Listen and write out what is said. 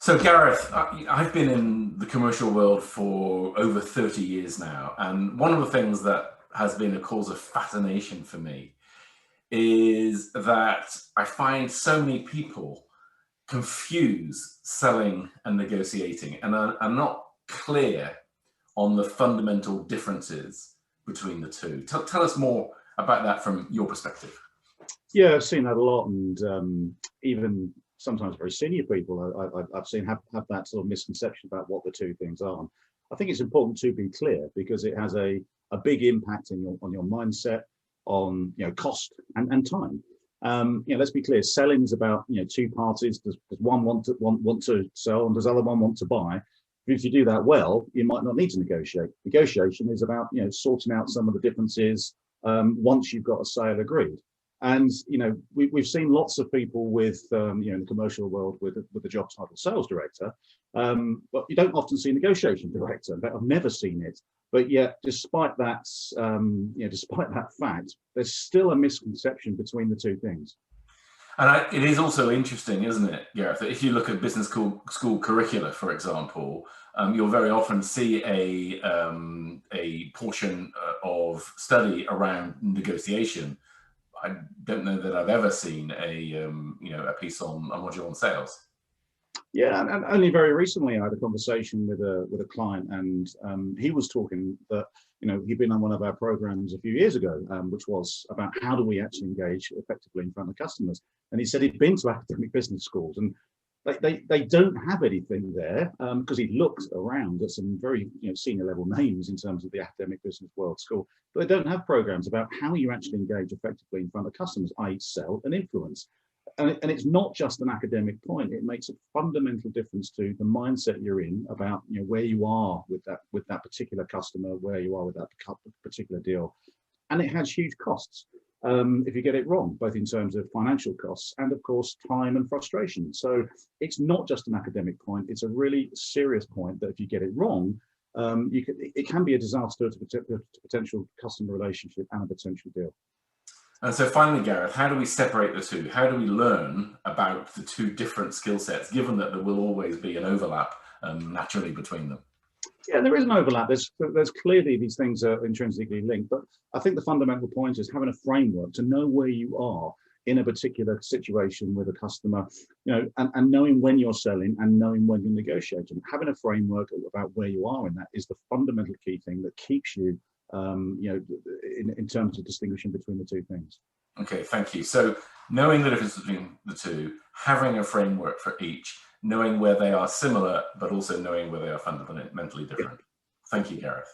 So Gareth, I've been in the commercial world for over 30 years now, and one of the things that has been a cause of fascination for me is that I find so many people confuse selling and negotiating and are not clear on the fundamental differences between the two. Tell us more about that from your perspective. Yeah, I've seen that a lot, and even sometimes very senior people I've seen have that sort of misconception about what the two things are. I think it's important to be clear because it has a big impact on your mindset, on cost and time. Let's be clear. Selling is about two parties. Does one want to sell, and does the other one want to buy? If you do that well, you might not need to negotiate. Negotiation is about sorting out some of the differences once you've got a sale agreed. And we've seen lots of people with in the commercial world with the job title sales director, but you don't often see negotiation director. In fact, I've never seen it. But yet, despite that, despite that fact, there's still a misconception between the two things. And it is also interesting, isn't it, Gareth, that if you look at business school curricula, for example, you'll very often see a portion of study around negotiation. I don't know that I've ever seen a piece on a module on sales. Yeah, and only very recently I had a conversation with a client, and he was talking that he'd been on one of our programs a few years ago, which was about how do we actually engage effectively in front of customers. And he said he'd been to academic business schools, and they don't have anything there because he looked around at some very senior level names in terms of the academic business world school, but they don't have programs about how you actually engage effectively in front of customers, i.e. sell and influence. And it's not just an academic point. It makes a fundamental difference to the mindset you're in about where you are with that particular customer, where you are with that particular deal, and it has huge costs if you get it wrong, both in terms of financial costs and of course time and frustration. So it's not just an academic point; it's a really serious point that if you get it wrong, it can be a disaster to potential customer relationship and a potential deal. And so finally, Gareth, how do we separate the two? How do we learn about the two different skill sets, given that there will always be an overlap naturally between them? Yeah, there is an overlap. There's clearly these things are intrinsically linked, but I think the fundamental point is having a framework to know where you are in a particular situation with a customer, and knowing when you're selling and knowing when you're negotiating. Having a framework about where you are in that is the fundamental key thing that keeps you in terms of distinguishing between the two things. Okay, thank you. So knowing the difference between the two, having a framework for each, knowing where they are similar, but also knowing where they are fundamentally different. Thank you, Gareth.